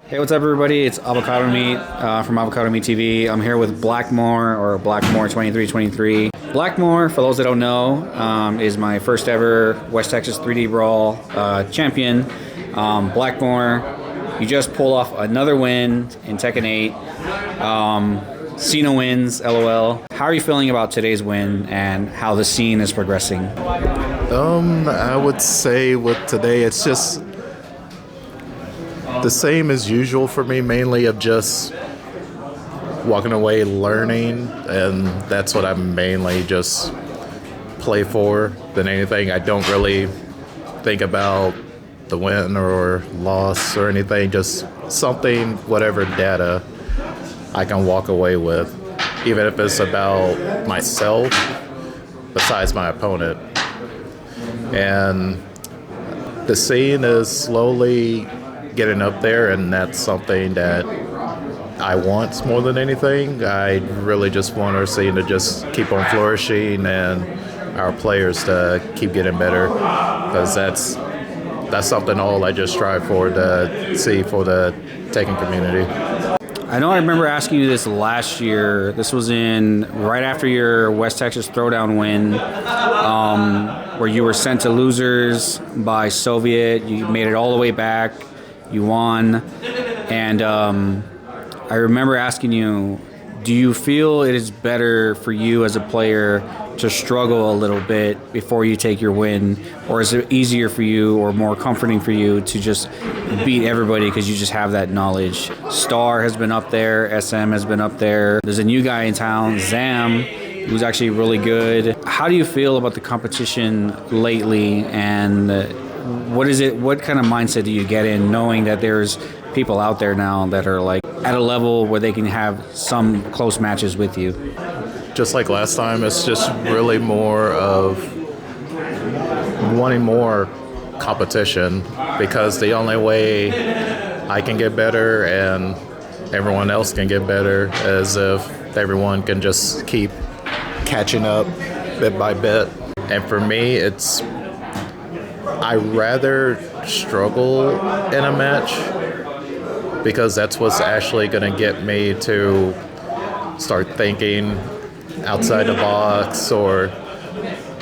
Hey, what's up, everybody? It's Avocado Meat from AvocadoMeat TV. I'm here with Blackmore, or Blackmore2323. Blackmore, for those that don't know, is my first ever West Texas 3D Brawl champion. Blackmore, you just pulled off another win in Tekken 8. Cena wins, LOL. How are you feeling about today's win and how the scene is progressing? I would say with today, it's just the same as usual for me, mainly of just walking away learning, and that's what I mainly just play for than anything. I don't really think about the win or loss or anything, just something, whatever data I can walk away with, even if it's about myself besides my opponent. And the scene is slowly getting up there, and that's something that I want more than anything. I really just want our scene to just keep on flourishing and our players to keep getting better, because that's something all I just strive for to see for the Tekken community. I know I remember asking you this last year. This was right after your West Texas Throwdown win, where you were sent to losers by Soviet. You made it all the way back. You won. And I remember asking you, do you feel it is better for you as a player to struggle a little bit before you take your win? Or is it easier for you or more comforting for you to just beat everybody because you just have that knowledge? Star has been up there. SM has been up there. There's a new guy in town, Zam, who's actually really good. How do you feel about the competition lately, and what kind of mindset do you get in knowing that there's people out there now that are like at a level where they can have some close matches with you? Just like last time, it's just really more of wanting more competition, because the only way I can get better and everyone else can get better is if everyone can just keep catching up bit by bit. And for me, I rather struggle in a match, because that's what's actually going to get me to start thinking outside the box or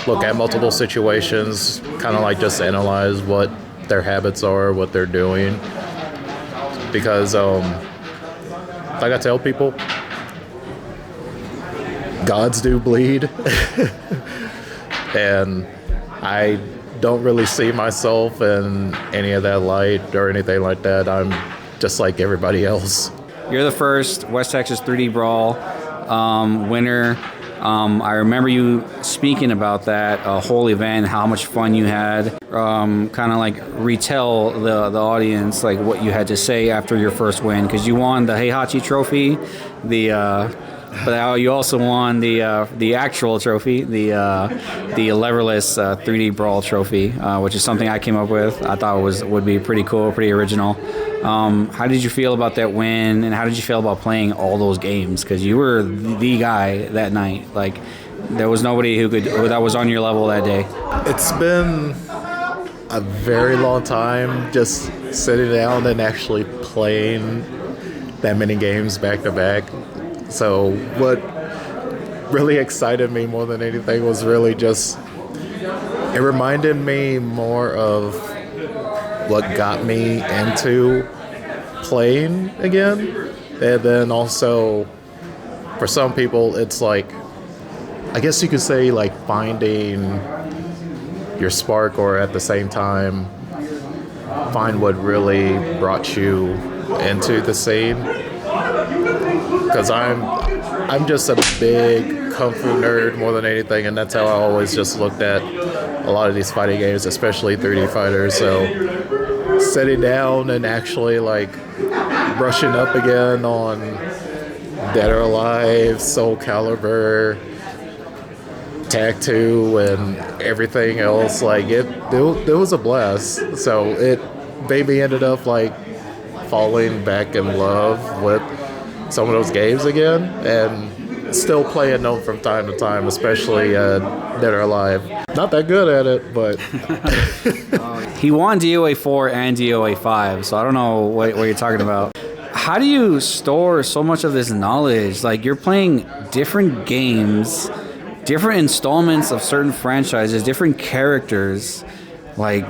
look at multiple situations, kind of like just analyze what their habits are, what they're doing. Because like I tell people, gods do bleed. And I don't really see myself in any of that light or anything like that. I'm just like everybody else. You're the first West Texas 3D Brawl winner. I remember you speaking about that whole event, how much fun you had. Kind of like retell the audience like what you had to say after your first win, because you won the Heihachi trophy, but you also won the actual trophy, the leverless 3D Brawl trophy, which is something I came up with. I thought would be pretty cool, pretty original. How did you feel about that win, and how did you feel about playing all those games? Because you were the guy that night. Like, there was nobody that was on your level that day. It's been a very long time just sitting down and actually playing that many games back to back. So what really excited me more than anything was really just, it reminded me more of what got me into playing again. And then also, for some people, it's like, I guess you could say like finding your spark, or at the same time, find what really brought you into the scene. Because I'm just a big Kung Fu nerd more than anything, and that's how I always just looked at a lot of these fighting games, especially 3D fighters. So sitting down and actually like brushing up again on Dead or Alive, Soul Calibur, Tag 2, and everything else, like it was a blast. So it maybe ended up like falling back in love with some of those games again, and still playing them from time to time, especially Dead or Alive. Not that good at it, but He won DOA 4 and DOA 5, so I don't know what you're talking about. how do you store so much of this knowledge? Like, you're playing different games, different installments of certain franchises, different characters. Like,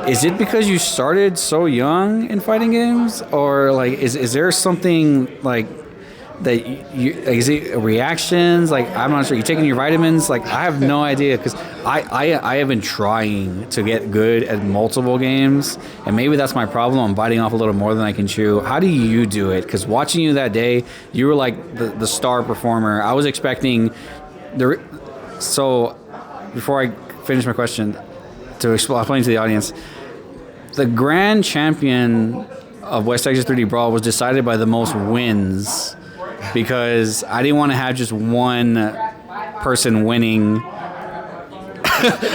is it because you started so young in fighting games, or like is there something like that you is it reactions? Like, I'm not sure. You taking your vitamins? Like, I have no idea, because I have been trying to get good at multiple games, and maybe that's my problem. I'm biting off a little more than I can chew. How do you do it? Because watching you that day, you were like the star performer. I was expecting the. So before I finish my question, to explain to the audience, the grand champion of West Texas 3D Brawl was decided by the most wins, because I didn't want to have just one person winning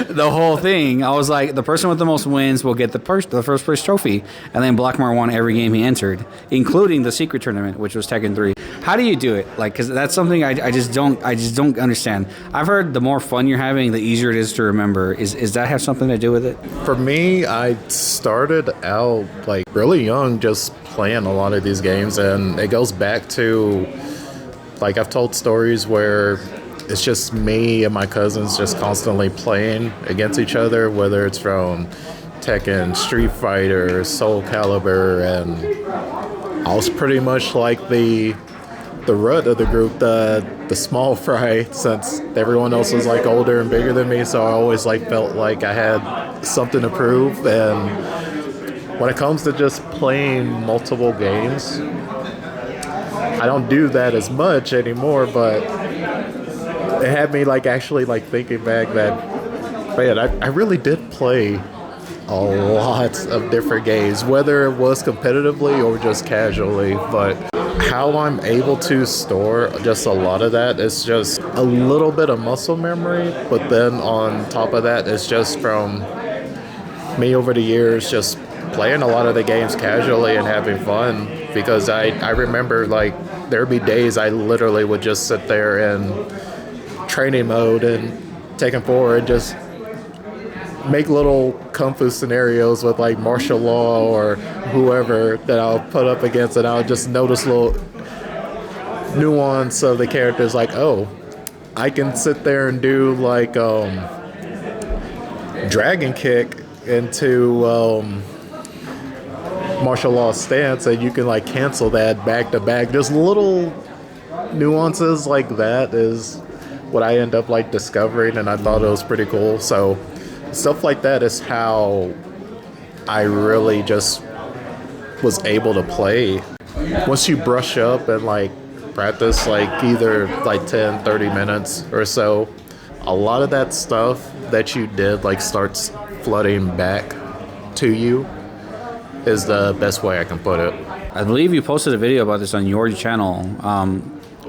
the whole thing. I was like, the person with the most wins will get the first place trophy. And then Blackmore won every game he entered, including the secret tournament, which was Tekken 3. How do you do it? Like, because that's something I just don't understand. I've heard the more fun you're having, the easier it is to remember. Is that have something to do with it? For me, I started out like really young, just playing a lot of these games, and it goes back to, like, I've told stories where it's just me and my cousins just constantly playing against each other, whether it's from Tekken, Street Fighter, Soul Calibur, and I was pretty much like the rut of the group, the small fry, since everyone else was like older and bigger than me, so I always like felt like I had something to prove. And when it comes to just playing multiple games, I don't do that as much anymore, but it had me like actually like thinking back that, man, I really did play a lot of different games, whether it was competitively or just casually. But how I'm able to store just a lot of that is just a little bit of muscle memory, but then on top of that, it's just from me over the years just playing a lot of the games casually and having fun. Because I remember, like, there'd be days I literally would just sit there in training mode and Tekken 4 and just make little kung fu scenarios with like martial law or whoever that I'll put up against, and I'll just notice little nuance of the characters, like, oh, I can sit there and do like dragon kick into martial law stance, and you can like cancel that back to back. Just little nuances like that is what I end up like discovering, and I thought it was pretty cool. So stuff like that is how I really just was able to play. Once you brush up and like practice like either like 10, 30 minutes or so, a lot of that stuff that you did like starts flooding back to you, is the best way I can put it. I believe you posted a video about this on your channel,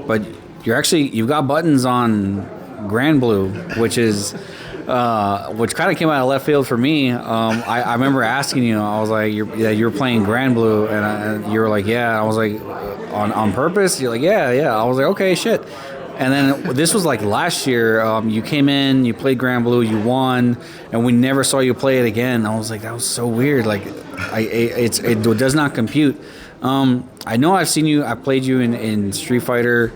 but you've got buttons on Grand Blue, which kind of came out of left field for me. I remember asking you, I was like, you're playing Grand Blue, and you were like, yeah. I was like, on purpose? You're like, yeah. I was like, okay, shit. And then this was like last year. You came in, you played Grand Blue, you won, and we never saw you play it again. I was like, that was so weird. Like, it does not compute. I know I played you in Street Fighter.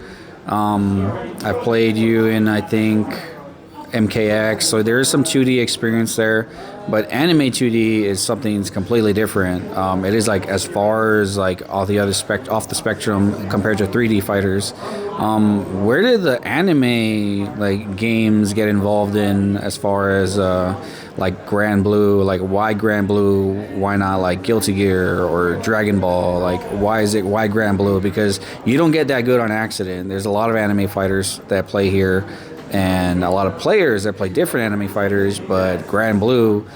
I played you in, I think, MKX, so there is some 2D experience there, but anime 2D is something that's completely different. It is like as far as like all the other off the spectrum compared to 3D fighters. Where did the anime like games get involved in as far as like Grand Blue? Like, why Grand Blue? Why not like Guilty Gear or Dragon Ball? Like, why Grand Blue? Because you don't get that good on accident. There's a lot of anime fighters that play here, and a lot of players that play different anime fighters, but Grand Blue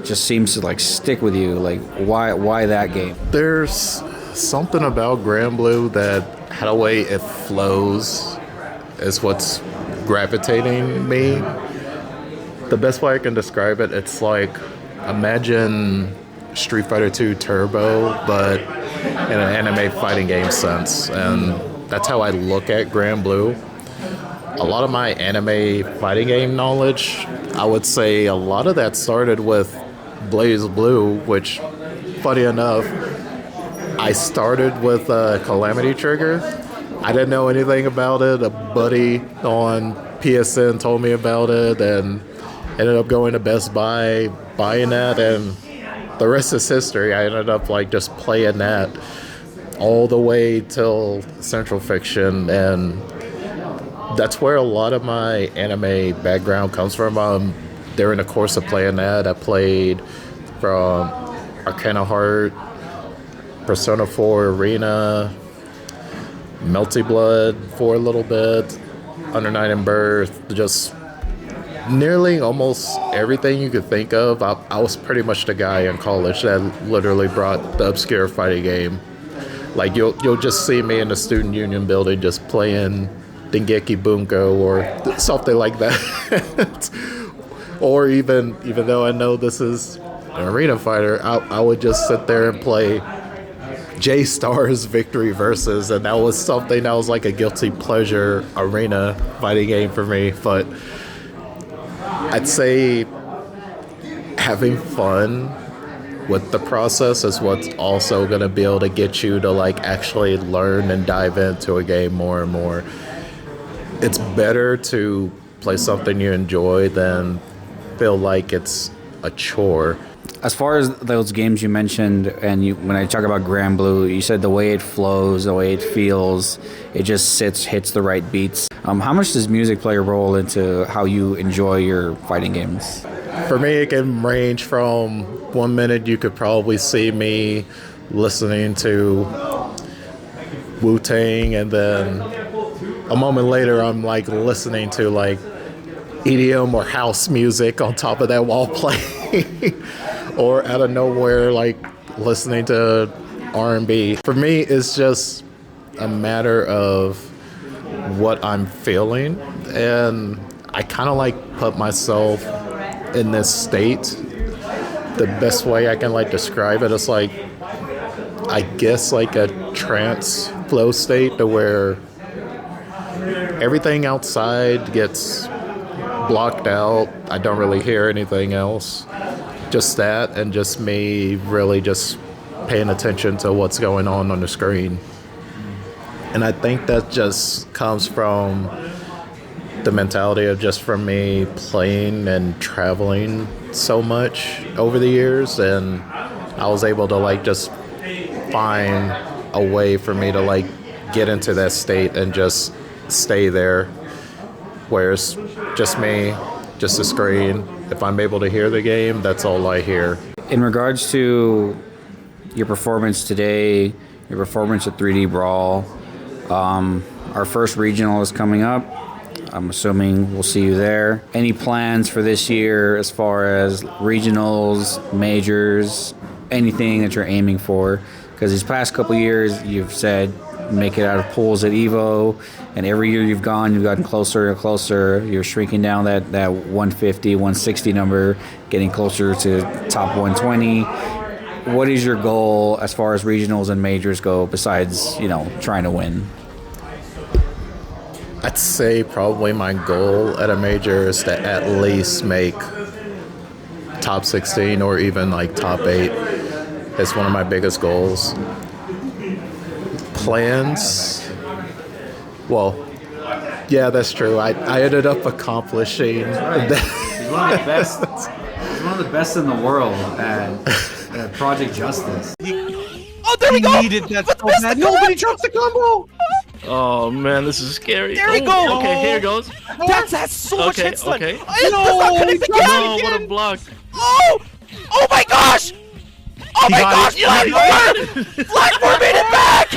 just seems to like stick with you. Like, why that game? There's something about Grand Blue that how the way it flows is what's gravitating me. The best way I can describe it, it's like, imagine Street Fighter 2 Turbo, but in an anime fighting game sense. And that's how I look at Grand Blue. A lot of my anime fighting game knowledge, I would say a lot of that started with Blaze Blue, which, funny enough, I started with Calamity Trigger. I didn't know anything about it. A buddy on PSN told me about it and ended up going to Best Buy, buying that, and the rest is history. I ended up like just playing that all the way till Central Fiction, and that's where a lot of my anime background comes from. During the course of playing that, I played from Arcana Heart, Persona 4 Arena, Melty Blood for a little bit, Under Night and Birth, just nearly almost everything you could think of. I was pretty much the guy in college that literally brought the obscure fighting game. Like you'll just see me in the student union building just playing Dengeki Bunko or something like that. Or even though I know this is an arena fighter, I would just sit there and play J-Star's Victory Versus, and that was something that was like a guilty pleasure arena fighting game for me. But I'd say having fun with the process is what's also going to be able to get you to like actually learn and dive into a game more and more. It's better to play something you enjoy than feel like it's a chore. As far as those games you mentioned, and when I talk about Grand Blue, you said the way it flows, the way it feels, it just hits the right beats. How much does music play a role into how you enjoy your fighting games? For me, it can range from 1 minute you could probably see me listening to Wu-Tang, and then a moment later I'm like listening to like EDM or house music on top of that while playing. Or out of nowhere, like listening to R&B. For me, it's just a matter of what I'm feeling, and I kind of like put myself in this state. The best way I can like describe it is like, I guess like a trance flow state, to where everything outside gets blocked out. I don't really hear anything else. Just that, and just me really just paying attention to what's going on the screen. And I think that just comes from the mentality of just from me playing and traveling so much over the years, and I was able to like just find a way for me to like get into that state and just stay there, where it's just me, just a screen. If I'm able to hear the game, that's all I hear. In regards to your performance today, your performance at 3D Brawl, our first regional is coming up. I'm assuming we'll see you there. Any plans for this year as far as regionals, majors, anything that you're aiming for? Because these past couple years, you've said make it out of pools at Evo, and every year you've gotten closer and closer. You're shrinking down that 150, 160 number, getting closer to top 120. What is your goal as far as regionals and majors go, besides, trying to win? I'd say probably my goal at a major is to at least make top 16 or even like top 8. It's one of my biggest goals. Plans? Well, yeah, that's true. I ended up accomplishing that. He's one of the best. He's one of the best in the world at Project Justice. Oh, there we go! Needed that so bad. Nobody drops the combo! Oh man, this is scary. There we go! Okay, here it goes. That's so much hit stun! Okay. No, No, what a block. Oh! Oh my gosh! Oh my gosh! Blackmore made it back!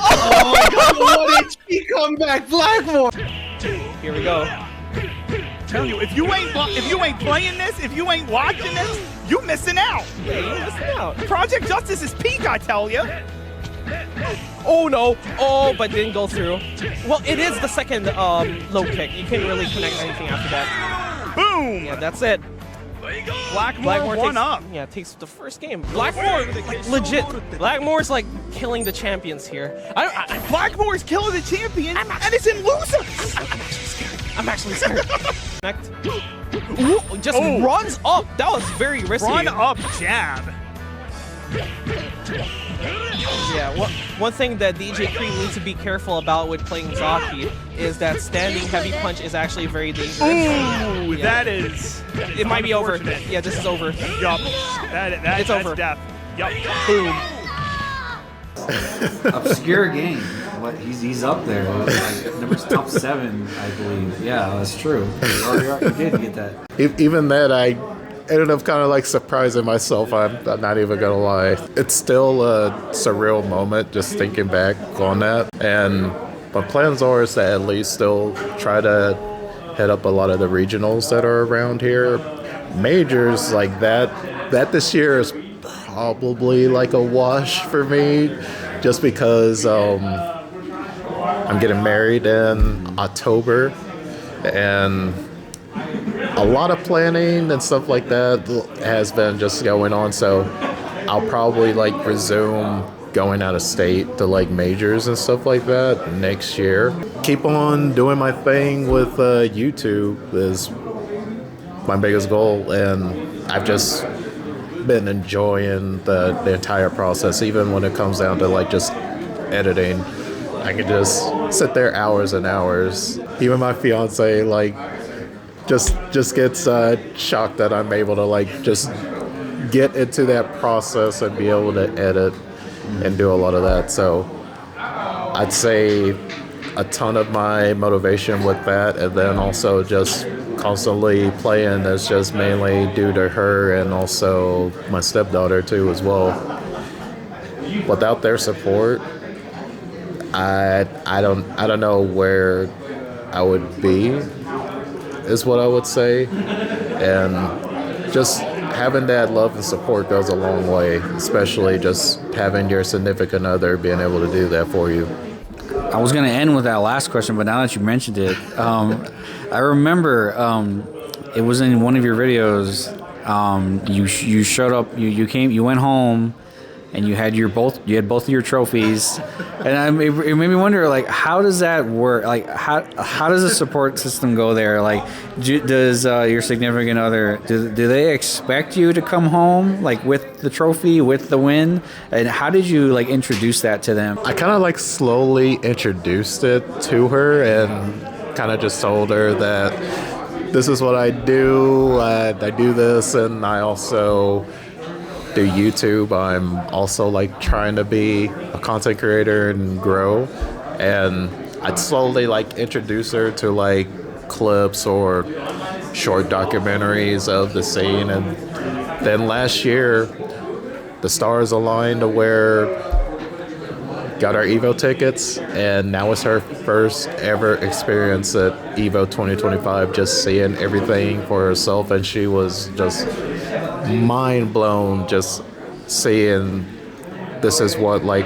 Oh my god, what HP comeback, Blackmore! Here we go. Tell you, if you ain't playing this, if you ain't watching this, you missing out. Yeah, you're missing out. Project Justice is peak, I tell you. Oh no! Oh, but didn't go through. Well, it is the second low kick. You can't really connect anything after that. Boom! Yeah, that's it. Blackmore one up. Yeah, takes the first game. Blackmore, like legit. Blackmore's like killing the champions here. Blackmore's killing the champion, and it's in loser. I'm actually scared. Connect. Ooh, just runs up. That was very risky. Run up jab. Yeah, one thing that DJ Cream needs to be careful about with playing Zaki is that standing heavy punch is actually very dangerous. Ooh, Yeah. that is. It might be over. unfortunate. Yeah, this is over. Yup. It's that's over. death. Yup. Boom. Obscure game, but he's up there. Like, number top 7, I believe. Yeah, that's true. You did get that. Even that, I ended up kind of like surprising myself. I'm not even gonna lie. It's still a surreal moment just thinking back on that. And my plans are is to at least still try to hit up a lot of the regionals that are around here. Majors like that this year is probably like a wash for me, just because I'm getting married in October, and a lot of planning and stuff like that has been just going on. So I'll probably like resume going out of state to like majors and stuff like that next year. Keep on doing my thing with YouTube is my biggest goal, and I've just been enjoying the entire process, even when it comes down to like just editing. I can just sit there hours and hours. Even my fiance like just gets shocked that I'm able to like just get into that process and be able to edit and do a lot of that. So I'd say a ton of my motivation with that, and then also just constantly playing is just mainly due to her and also my stepdaughter too as well. Without their support, I don't know where I would be, is what I would say. And just having that love and support goes a long way, especially just having your significant other being able to do that for you. I was going to end with that last question, but now that you mentioned it, I remember it was in one of your videos. You showed up, you went home, and you had both of your trophies, and it made me wonder, like, how does that work? Like, how does the support system go there? Like, does your significant other do they expect you to come home like with the trophy, with the win? And how did you like introduce that to them? I kind of like slowly introduced it to her and kind of just told her that this is what I do. I do this, and I also do YouTube. I'm also like trying to be a content creator and grow, and I'd slowly like introduce her to like clips or short documentaries of the scene. And then last year the stars aligned to where got our Evo tickets, and now it's her first ever experience at Evo 2025, just seeing everything for herself, and she was just mind blown just seeing this is what like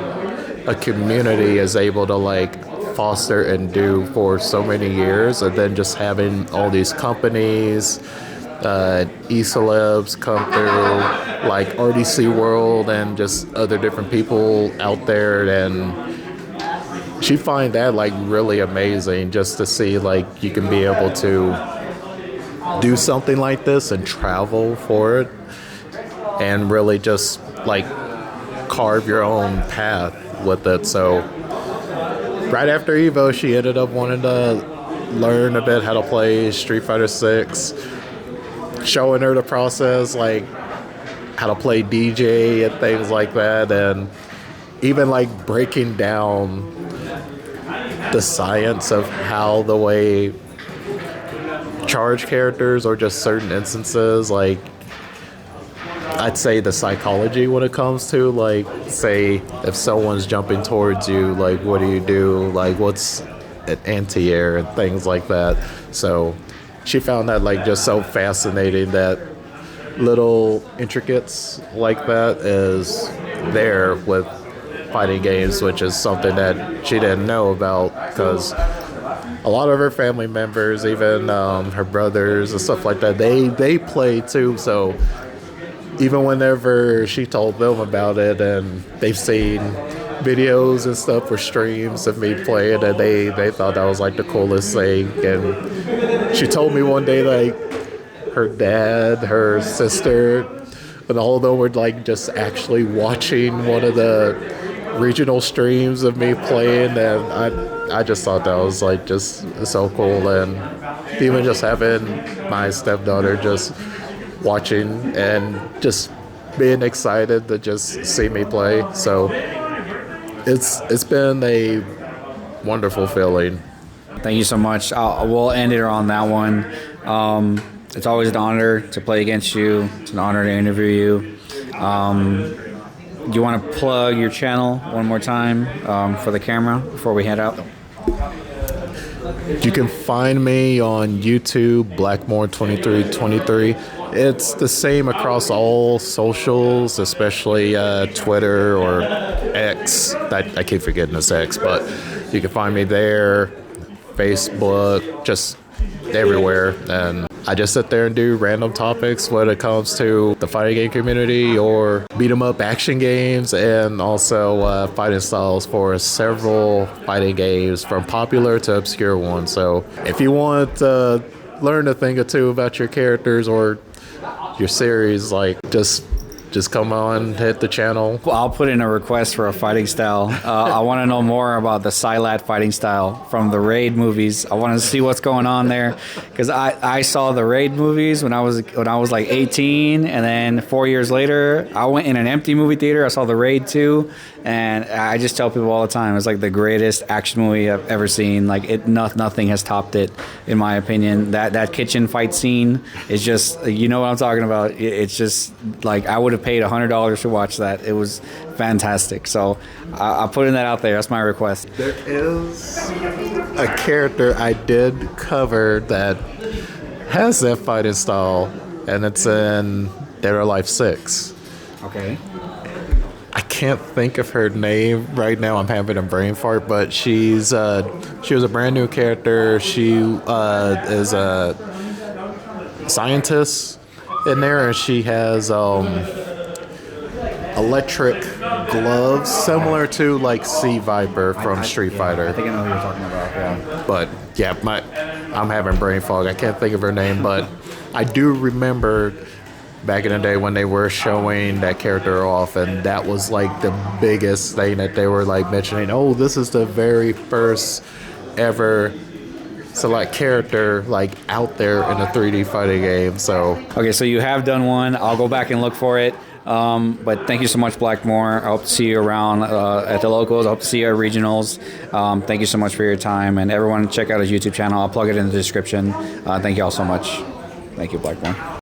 a community is able to like foster and do for so many years. And then just having all these companies, e-celebs come through, like RDC World and just other different people out there, and she find that like really amazing just to see like you can be able to do something like this and travel for it and really just like carve your own path with it. So right after Evo, she ended up wanting to learn a bit how to play Street Fighter 6, showing her the process, like how to play DJ and things like that, and even like breaking down the science of how the way charge characters or just certain instances, like I'd say the psychology when it comes to like, say if someone's jumping towards you, like what do, like what's an anti-air and things like that. So she found that like just so fascinating that little intricates like that is there with fighting games, which is something that she didn't know about, because a lot of her family members, even her brothers and stuff like that, they play too. So even whenever she told them about it, and they've seen videos and stuff or streams of me playing, and they thought that was like the coolest thing. And she told me one day like her dad, her sister But although we're like just actually watching one of the regional streams of me playing, and I just thought that was like just so cool. And even just having my stepdaughter just watching and just being excited to just see me play. So it's been a wonderful feeling. Thank you so much. We'll end it on that one. It's always an honor to play against you. It's an honor to interview you. Do you want to plug your channel one more time for the camera before we head out? You can find me on YouTube, Blackmore2323. It's the same across all socials, especially Twitter or X. I keep forgetting it's X, but you can find me there, Facebook, just everywhere. And I just sit there and do random topics when it comes to the fighting game community or beat 'em up action games, and also fighting styles for several fighting games from popular to obscure ones. So if you want to learn a thing or two about your characters or your series, like just come on, hit the channel. Well, I'll put in a request for a fighting style. I want to know more about the Silat fighting style from the Raid movies. I want to see what's going on there, because I saw the Raid movies when I was like 18, and then 4 years later, I went in an empty movie theater. I saw the Raid 2, and I just tell people all the time, it's like the greatest action movie I've ever seen. Like nothing has topped it, in my opinion. That kitchen fight scene is just, you know what I'm talking about. It's just like I would have paid $100 to watch that. It was fantastic. So I'm putting that out there. That's my request. There is a character I did cover that has that fighting style, and it's in Dead or Alive 6. Okay. I can't think of her name right now. I'm having a brain fart, but she was a brand new character. She is a scientist in there, and she has electric gloves similar to like Sea Viper from Street Fighter. I think I know who you're talking about. Yeah. But yeah, I'm having brain fog. I can't think of her name, but I do remember back in the day when they were showing that character off, and that was like the biggest thing that they were like mentioning. Oh, this is the very first ever select character like out there in a 3D fighting game. So Okay, so you have done one. I'll go back and look for it. But thank you so much, Blackmore. I hope to see you around at the locals. I hope to see you at regionals. Thank you so much for your time. And everyone, check out his YouTube channel. I'll plug it in the description. Thank you all so much. Thank you, Blackmore.